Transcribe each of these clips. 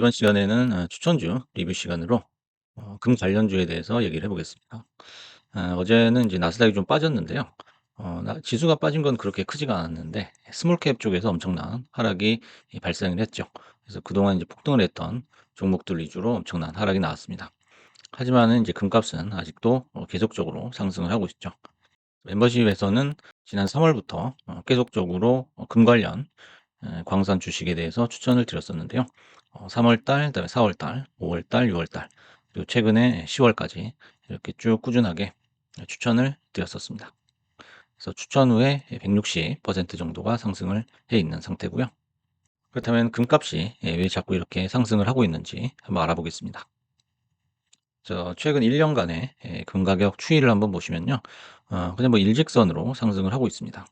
이번 시간에는 추천주 리뷰 시간으로 금 관련주에 대해서 얘기를 해 보겠습니다. 어제는 이제 나스닥이 좀 빠졌는데요. 지수가 빠진 건 그렇게 크지가 않았는데 스몰캡 쪽에서 엄청난 하락이 발생을 했죠. 그래서 그동안 이제 폭등을 했던 종목들 위주로 엄청난 하락이 나왔습니다. 하지만은 이제 금값은 아직도 계속적으로 상승을 하고 있죠. 멤버십에서는 지난 3 월부터 계속적으로 금 관련 광산 주식에 대해서 추천을 드렸었는데요. 3 월달, 그다음에 4 월달, 5 월달, 6 월달, 그리고 최근에 10 월까지 이렇게 쭉 꾸준하게 추천을 드렸었습니다. 그래서 추천 후에 160% 정도가 상승을 해 있는 상태고요. 그렇다면 금값이 왜 자꾸 이렇게 상승을 하고 있는지 한번 알아보겠습니다. 최근 1 년간의 금 가격 추이를 한번 보시면요. 그냥 뭐 일직선으로 상승을 하고 있습니다.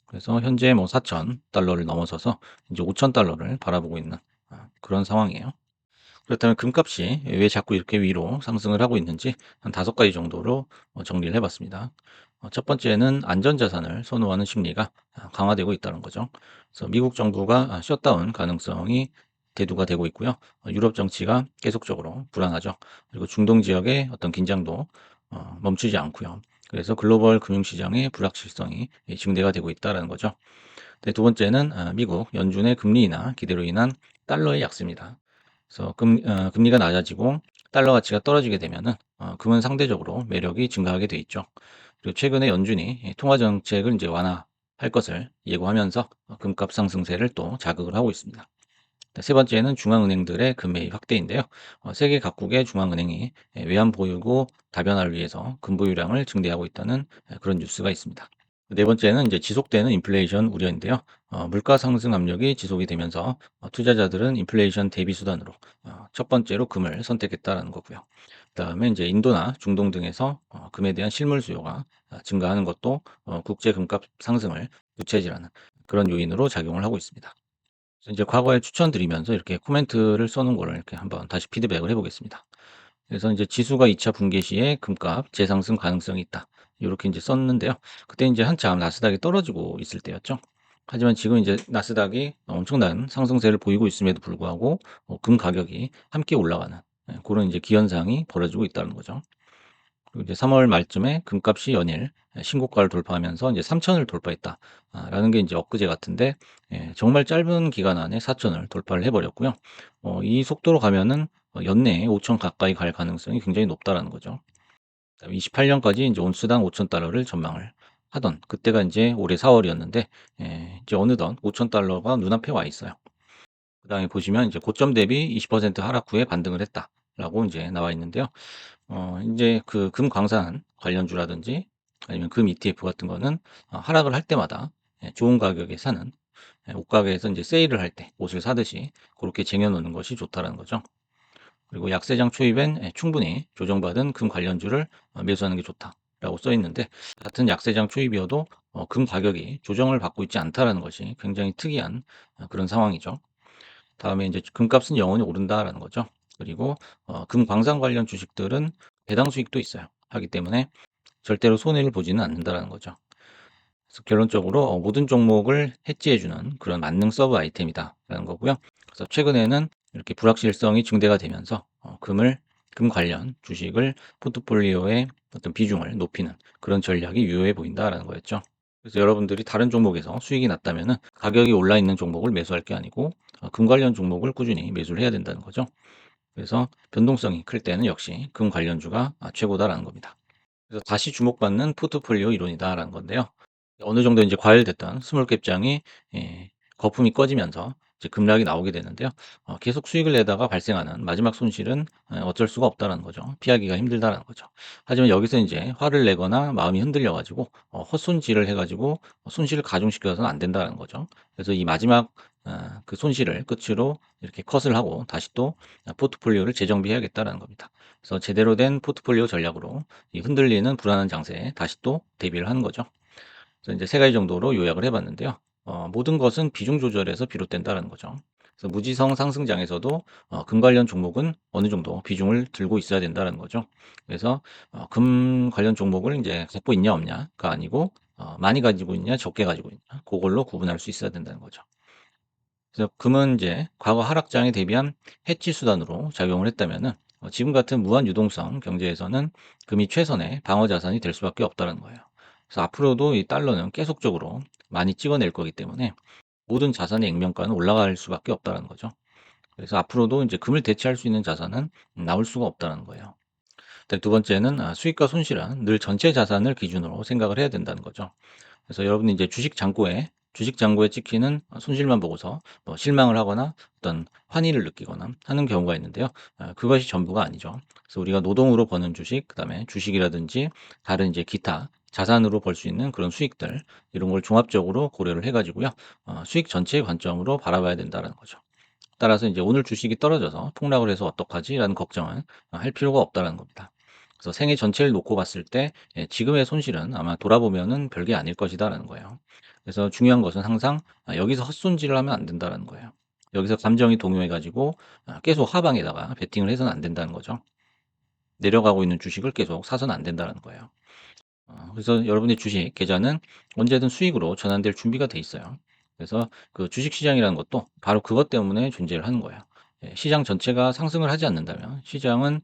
그래서 현재 뭐 4천 달러를 넘어서서 이제 5천 달러를 바라보고 있는 그런 상황이에요. 그렇다면 금값이 왜 자꾸 이렇게 위로 상승을 하고 있는지 한 5가지 정도로 정리를 해 봤습니다. 첫 번째는 안전자산을 선호하는 심리가 강화되고 있다는 거죠. 그래서 미국 정부가 셧다운 가능성이 대두가 되고 있고요. 유럽 정치가 계속적으로 불안하죠. 그리고 중동 지역의 어떤 긴장도 멈추지 않고요. 그래서 글로벌 금융시장의 불확실성이 증대가 되고 있다는 거죠. 네, 두 번째는 미국 연준의 금리 인하 기대로 인한 달러의 약세입니다. 그래서 금리가 낮아지고 달러 가치가 떨어지게 되면은 금은 상대적으로 매력이 증가하게 돼 있죠. 그리고 최근에 연준이 통화 정책을 이제 완화할 것을 예고하면서 금값 상승세를 또 자극을 하고 있습니다. 네, 세 번째는 중앙은행들의 금매입 확대인데요. 세계 각국의 중앙은행이 외환 보유고 다변화를 위해서 금 보유량을 증대하고 있다는 그런 뉴스가 있습니다. 네 번째는 이제 지속되는 인플레이션 우려인데요. 물가 상승 압력이 지속이 되면서 투자자들은 인플레이션 대비 수단으로 첫 번째로 금을 선택했다라는 거고요. 그다음에 이제 인도나 중동 등에서 금에 대한 실물 수요가 증가하는 것도 국제 금값 상승을 부채질하는 그런 요인으로 작용을 하고 있습니다. 그래서 이제 과거에 추천드리면서 이렇게 코멘트를 써놓은 거를 이렇게 한번 다시 피드백을 해보겠습니다. 그래서 이제 지수가 2차 붕괴 시에 금값 재상승 가능성이 있다. 요렇게 이제 썼는데요. 그때 이제 한참 나스닥이 떨어지고 있을 때였죠. 하지만 지금 이제 나스닥이 엄청난 상승세를 보이고 있음에도 불구하고 금 가격이 함께 올라가는 그런 이제 기현상이 벌어지고 있다는 거죠. 그리고 이제 3월 말쯤에 금값이 연일 신고가를 돌파하면서 이제 3천을 돌파했다. 라는 게 이제 엊그제 같은데 정말 짧은 기간 안에 4천을 돌파를 해 버렸고요. 이 속도로 가면은 연내에 5천 가까이 갈 가능성이 굉장히 높다라는 거죠. 그다음에 28 년까지 인제 온스당 5천 달러를 전망을 하던 그때가 인제 올해 4 월이었는데 이제 어느덧 5천 달러가 눈앞에 와 있어요. 그다음에 보시면 이제 고점 대비 20% 하락 후에 반등을 했다라고 인제 나와 있는데요. 인제 그 금광산 관련주라든지 아니면 금 ETF 같은 거는 하락을 할 때마다 좋은 가격에 사는 옷가게에서 인제 세일을 할 때 옷을 사듯이 고렇게 쟁여 놓는 것이 좋다라는 거죠. 그리고 약세장 초입엔 충분히 조정받은 금 관련주를 매수하는 게 좋다라고 써 있는데 같은 약세장 초입이어도 금 가격이 조정을 받고 있지 않다라는 것이 굉장히 특이한 그런 상황이죠. 다음에 이제 금값은 영원히 오른다라는 거죠. 그리고 금 광산 관련 주식들은 배당 수익도 있어요. 하기 때문에 절대로 손해를 보지는 않는다라는 거죠. 그래서 결론적으로 모든 종목을 해지해 주는 그런 만능 서브 아이템이다라는 거고요. 그래서 최근에는 이렇게 불확실성이 증대가 되면서 금 관련 주식을 포트폴리오의 어떤 비중을 높이는 그런 전략이 유효해 보인다라는 거였죠. 그래서 여러분들이 다른 종목에서 수익이 났다면은 가격이 올라 있는 종목을 매수할 게 아니고 금 관련 종목을 꾸준히 매수를 해야 된다는 거죠. 그래서 변동성이 클 때는 역시 금 관련주가 최고다라는 겁니다. 그래서 다시 주목받는 포트폴리오 이론이다라는 건데요. 어느 정도 이제 과열됐던 스몰캡장이 거품이 꺼지면서 이제 급락이 나오게 되는데요. 계속 수익을 내다가 발생하는 마지막 손실은 어쩔 수가 없다라는 거죠. 피하기가 힘들다라는 거죠. 하지만 여기서 이제 화를 내거나 마음이 흔들려 가지고 헛손질을 해 가지고 손실을 가중시켜서는 안 된다는 거죠. 그래서 이 마지막 그 손실을 끝으로 이렇게 컷을 하고 다시 또 포트폴리오를 재정비해야겠다라는 겁니다. 그래서 제대로 된 포트폴리오 전략으로 이 흔들리는 불안한 장세에 다시 또 대비를 하는 거죠. 그래서 이제 3 가지 정도로 요약을 해 봤는데요. 모든 것은 비중 조절에서 비롯된다는 거죠. 그래서 무지성 상승장에서도 금 관련 종목은 어느 정도 비중을 들고 있어야 된다는 거죠. 그래서 금 관련 종목을 이제 갖고 있냐 없냐가 아니고 많이 가지고 있냐 적게 가지고 있냐 그걸로 구분할 수 있어야 된다는 거죠. 그래서 금은 이제 과거 하락장에 대비한 해지 수단으로 작용을 했다면은 지금 같은 무한 유동성 경제에서는 금이 최선의 방어 자산이 될 수밖에 없다는 거예요. 그래서 앞으로도 이 달러는 계속적으로 많이 찍어낼 거기 때문에 모든 자산의 액면가는 올라갈 수밖에 없다는 거죠. 그래서 앞으로도 이제 금을 대체할 수 있는 자산은 나올 수가 없다는 거예요. 네, 두 번째는 수익과 손실은 늘 전체 자산을 기준으로 생각을 해야 된다는 거죠. 그래서 여러분이 이제 주식 잔고에 찍히는 손실만 보고서 뭐 실망을 하거나 어떤 환희를 느끼거나 하는 경우가 있는데요. 그것이 전부가 아니죠. 그래서 우리가 노동으로 버는 주식, 그다음에 주식이라든지 다른 이제 기타 자산으로 벌 수 있는 그런 수익들 이런 걸 종합적으로 고려를 해 가지고요. 수익 전체의 관점으로 바라봐야 된다는 거죠. 따라서 이제 '오늘 주식이 떨어져서 폭락을 해서 어떡하지?'라는 걱정은 할 필요가 없다는 겁니다. 그래서 생애 전체를 놓고 봤을 때 지금의 손실은 아마 돌아보면은 별게 아닐 것이다라는 거예요. 그래서 중요한 것은 항상 여기서 헛손질을 하면 안 된다라는 거예요. 여기서 감정이 동요해 가지고 계속 하방에다가 베팅을 해서는 안 된다는 거죠. 내려가고 있는 주식을 계속 사서는 안 된다는 거예요. 그래서 여러분의 주식 계좌는 언제든 수익으로 전환될 준비가 돼 있어요. 그래서 그 주식 시장이라는 것도 바로 그것 때문에 존재를 하는 거예요. 시장 전체가 상승을 하지 않는다면 시장은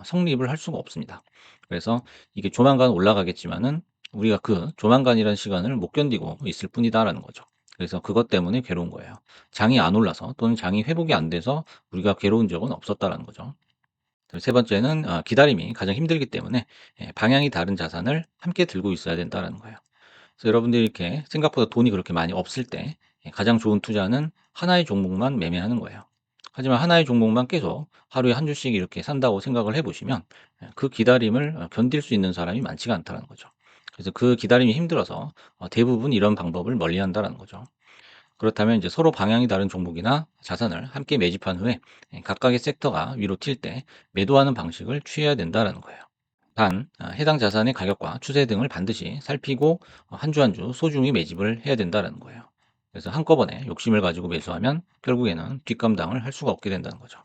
성립을 할 수가 없습니다. 그래서 이게 조만간 올라가겠지만은 우리가 그 조만간이라는 시간을 못 견디고 있을 뿐이다라는 거죠. 그래서 그것 때문에 괴로운 거예요. 장이 안 올라서 또는 장이 회복이 안 돼서 우리가 괴로운 적은 없었다라는 거죠. 세 번째는 기다림이 가장 힘들기 때문에 방향이 다른 자산을 함께 들고 있어야 된다라는 거예요. 그래서 여러분들이 이렇게 생각보다 돈이 그렇게 많이 없을 때 가장 좋은 투자는 하나의 종목만 매매하는 거예요. 하지만 하나의 종목만 계속 하루에 한 주씩 이렇게 산다고 생각을 해 보시면 그 기다림을 견딜 수 있는 사람이 많지가 않다는 거죠. 그래서 그 기다림이 힘들어서 대부분 이런 방법을 멀리한다라는 거죠. 그렇다면 이제 서로 방향이 다른 종목이나 자산을 함께 매집한 후에 각각의 섹터가 위로 튈 때 매도하는 방식을 취해야 된다라는 거예요. 단, 해당 자산의 가격과 추세 등을 반드시 살피고 한 주 한 주 소중히 매집을 해야 된다는 거예요. 그래서 한꺼번에 욕심을 가지고 매수하면 결국에는 뒷감당을 할 수가 없게 된다는 거죠.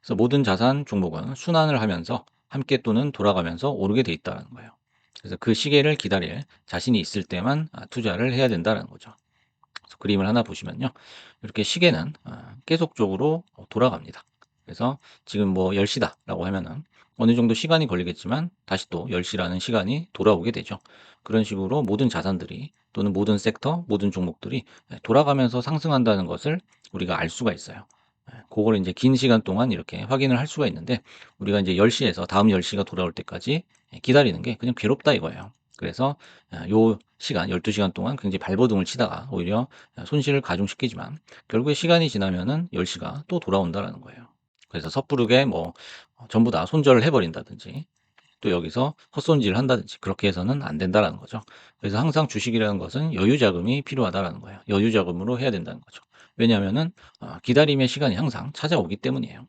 그래서 모든 자산 종목은 순환을 하면서 함께 또는 돌아가면서 오르게 돼 있다는 거예요. 그래서 그 시계를 기다릴 자신이 있을 때만 투자를 해야 된다는 거죠. 그래서 그림을 하나 보시면요. 이렇게 시계는 계속적으로 돌아갑니다. 그래서 지금 뭐 10 시다라고 하면은 어느 정도 시간이 걸리겠지만 다시 또 10 시라는 시간이 돌아오게 되죠. 그런 식으로 모든 자산들이 또는 모든 섹터, 모든 종목들이 돌아가면서 상승한다는 것을 우리가 알 수가 있어요. 그걸 인제 긴 시간 동안 이렇게 확인을 할 수가 있는데 우리가 인제 10 시에서 다음 10 시가 돌아올 때까지 기다리는 게 그냥 괴롭다 이거예요. 그래서 요 시간 12 시간 동안 굉장히 발버둥을 치다가 오히려 손실을 가중시키지만 결국에 시간이 지나면은 10 시가 또 돌아온다라는 거예요. 그래서 섣부르게 뭐 전부 다 손절을 해 버린다든지 또 여기서 헛손질을 한다든지 그렇게 해서는 안 된다라는 거죠. 그래서 항상 주식이라는 것은 여유 자금이 필요하다라는 거예요. 여유 자금으로 해야 된다는 거죠. 왜냐하면은 기다림의 시간이 항상 찾아오기 때문이에요.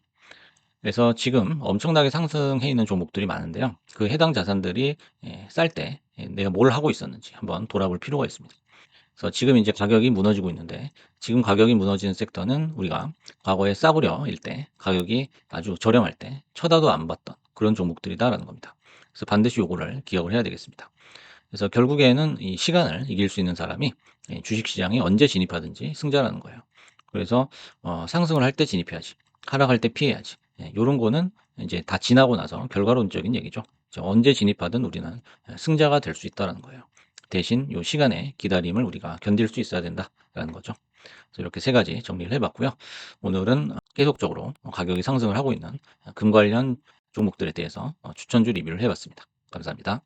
그래서 지금 엄청나게 상승해 있는 종목들이 많은데요. 그 해당 자산들이 쌀 때 내가 뭘 하고 있었는지 한번 돌아볼 필요가 있습니다. 그래서 지금 이제 가격이 무너지고 있는데 지금 가격이 무너지는 섹터는 우리가 과거에 싸구려일 때 가격이 아주 저렴할 때 쳐다도 안 봤던 그런 종목들이다라는 겁니다. 그래서 반드시 요거를 기억을 해야 되겠습니다. 그래서 결국에는 이 시간을 이길 수 있는 사람이 주식 시장에 언제 진입하든지 승자라는 거예요. 그래서 상승을 할 때 진입해야지. 하락할 때 피해야지. 요런 거는 이제 다 지나고 나서 결과론적인 얘기죠. 언제 진입하든 우리는 승자가 될 수 있다는 거예요. 대신 요 시간의 기다림을 우리가 견딜 수 있어야 된다라는 거죠. 그래서 이렇게 세 가지 정리를 해 봤고요. 오늘은 계속적으로 가격이 상승을 하고 있는 금 관련 종목들에 대해서 추천주 리뷰를 해 봤습니다. 감사합니다.